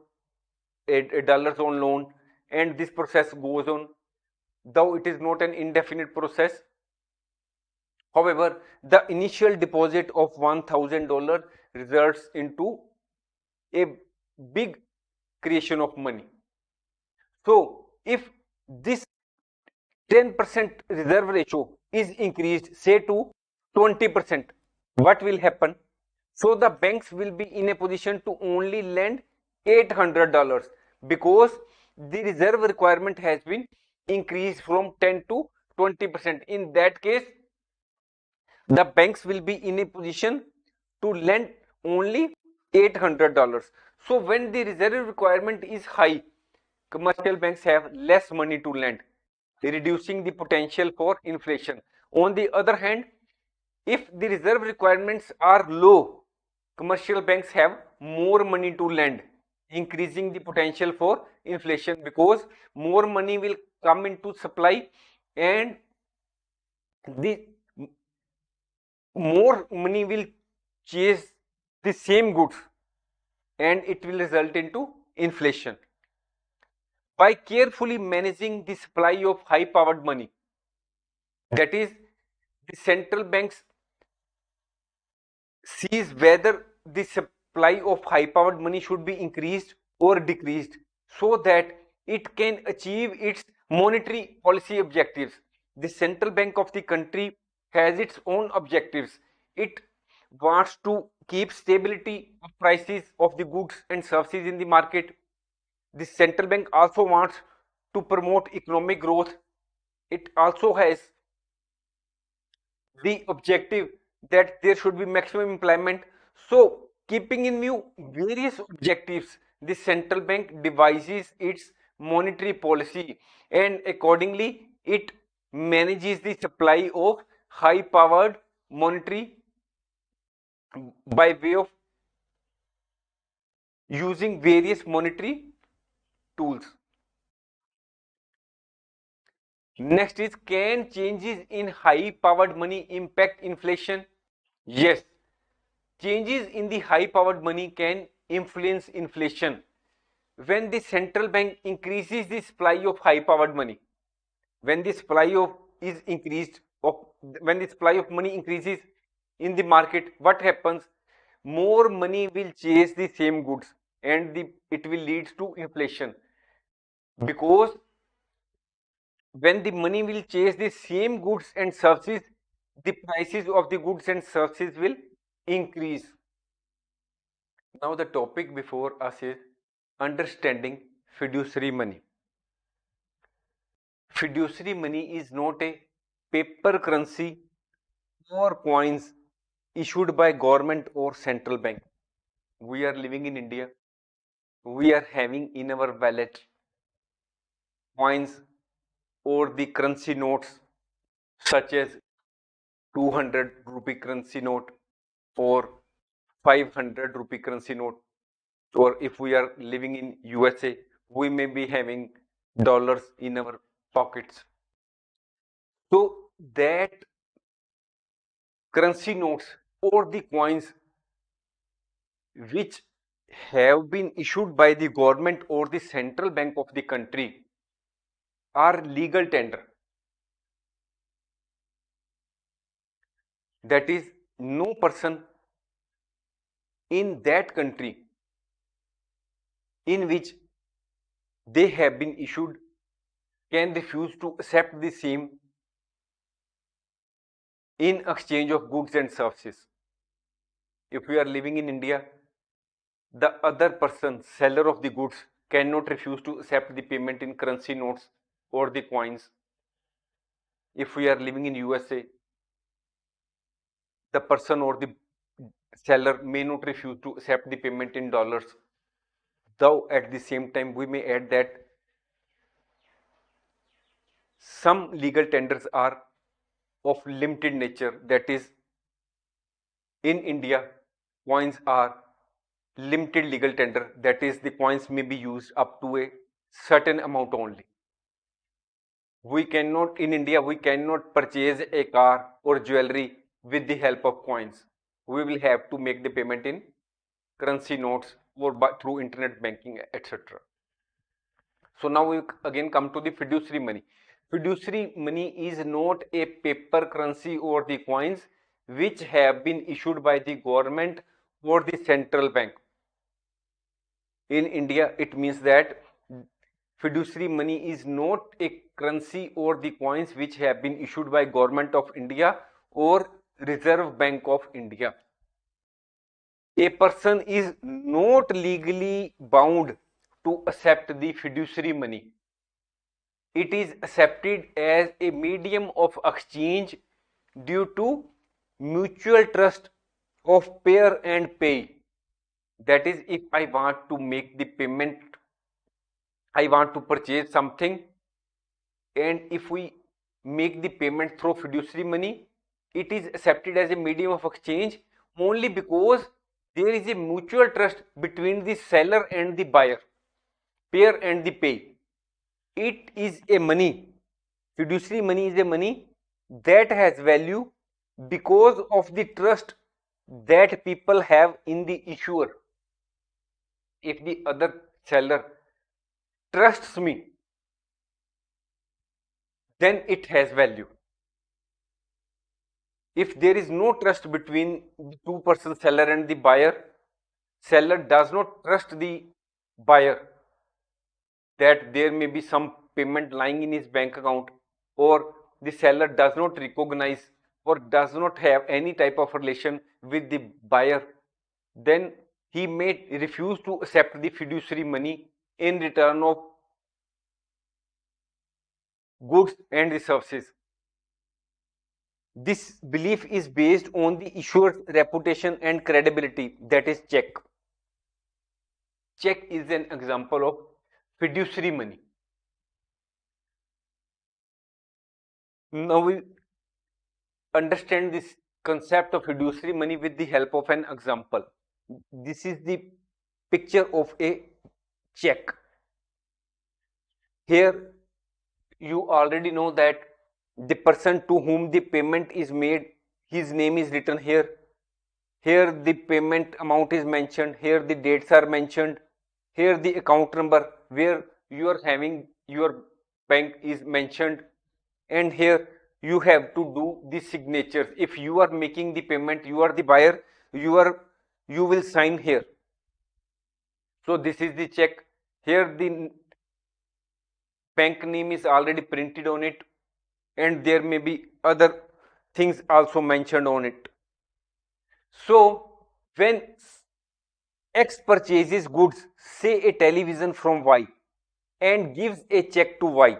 on loan, and this process goes on, though it is not an indefinite process. However, the initial deposit of $1,000 results into a big creation of money. So if this 10% reserve ratio is increased, say to 20%, what will happen? So the banks will be in a position to only lend $800 because the reserve requirement has been increased from 10 to 20%. In that case, the banks will be in a position to lend only $800. So when the reserve requirement is high, commercial banks have less money to lend, reducing the potential for inflation. On the other hand, if the reserve requirements are low, commercial banks have more money to lend, increasing the potential for inflation because more money will come into supply, and the more money will chase the same goods, and it will result into inflation. By carefully managing the supply of high powered money, that is, the central banks sees whether the supply of high powered money should be increased or decreased so that it can achieve its monetary policy objectives. The central bank of the country has its own objectives. It wants to keep stability of prices of the goods and services in the market. The central bank also wants to promote economic growth. It also has the objective that there should be maximum employment. So, keeping in view various objectives, the central bank devises its monetary policy, and accordingly it manages the supply of high powered monetary by way of using various monetary tools. Next is, can changes in high powered money impact inflation? Yes, changes in the high powered money can influence inflation. When the central bank increases the supply of high powered money, when the supply of is increased of when the supply of money increases in the market, what happens? More money will chase the same goods, and it will lead to inflation because when the money will chase the same goods and services, the prices of the goods and services will increase. Now the topic before us is understanding fiduciary money. Fiduciary money is not a paper currency or coins issued by government or central bank. We are living in India. We are having in our wallet coins or the currency notes such as 200 rupee currency note or 500 rupee currency note, or if we are living in USA, we may be having dollars in our pockets. So that currency notes or the coins which have been issued by the government or the central bank of the country are legal tender. That is, no person in that country in which they have been issued can refuse to accept the same in exchange of goods and services. If we are living in India, the other person, seller of the goods, cannot refuse to accept the payment in currency notes or the coins. If we are living in USA, the person or the seller may not refuse to accept the payment in dollars. Though at the same time, we may add that some legal tenders are of limited nature. That is, in India, coins are limited legal tender. That is, the coins may be used up to a certain amount only. We cannot, in India, we cannot purchase a car or jewelry with the help of coins. We will have to make the payment in currency notes or through internet banking, etc. So now we again come to the fiduciary money. Fiduciary money is not a paper currency or the coins which have been issued by the government or the central bank. In India, it means that fiduciary money is not a currency or the coins which have been issued by government of India or Reserve Bank of India. A person is not legally bound to accept the fiduciary money. It is accepted as a medium of exchange due to mutual trust of payer and pay. That is, if I want to make the payment, I want to purchase something, and if we make the payment through fiduciary money, it is accepted as a medium of exchange only because there is a mutual trust between the seller and the buyer, payer and the pay. It is a money, fiduciary money is a money that has value because of the trust that people have in the issuer. If the other seller trusts me, then it has value. If there is no trust between the two persons, seller and the buyer, seller does not trust the buyer that there may be some payment lying in his bank account, or the seller does not recognize or does not have any type of relation with the buyer, then he may refuse to accept the fiduciary money in return of goods and the services. This belief is based on the issuer's reputation and credibility, that is check. Check is an example of fiduciary money. Now we understand this concept of fiduciary money with the help of an example. This is the picture of a check. Here you already know that the person to whom the payment is made, his name is written here. Here the payment amount is mentioned, here the dates are mentioned, here the account number where you are having your bank is mentioned, and here you have to do the signatures. If you are making the payment, you are the buyer, you will sign here. So this is the check. Here the bank name is already printed on it, and there may be other things also mentioned on it. So when X purchases goods, say a television from Y, and gives a check to Y,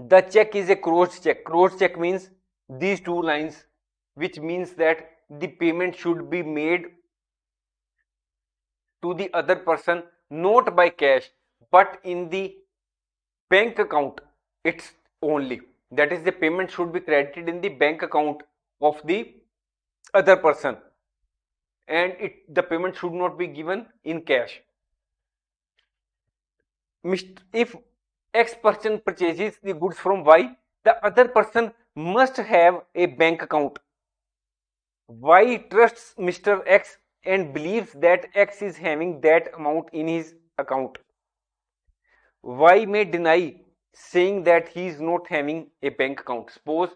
the check is a crossed check. Crossed check means these two lines, which means that the payment should be made to the other person not by cash but in the bank account. It's only, that is, the payment should be credited in the bank account of the other person, and the payment should not be given in cash. If X person purchases the goods from Y, the other person must have a bank account. Y trusts Mr. X and believes that X is having that amount in his account. Y may deny, saying that he is not having a bank account. Suppose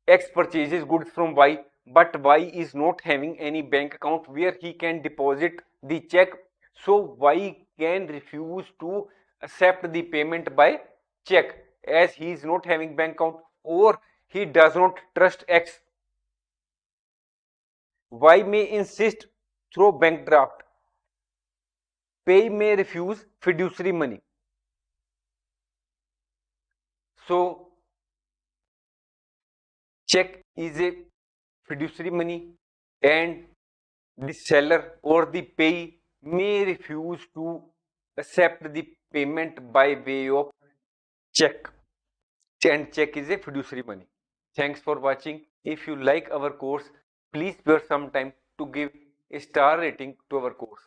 X purchases goods from Y, but Y is not having any bank account where he can deposit the check. So Y can refuse to accept the payment by check as he is not having bank account, or he does not trust X. Y may insist through bank draft. Pay may refuse fiduciary money. So check is a fiduciary money, and the seller or the payee may refuse to accept the payment by way of check, and check is a fiduciary money. Thanks for watching. If you like our course, please spare some time to give a star rating to our course.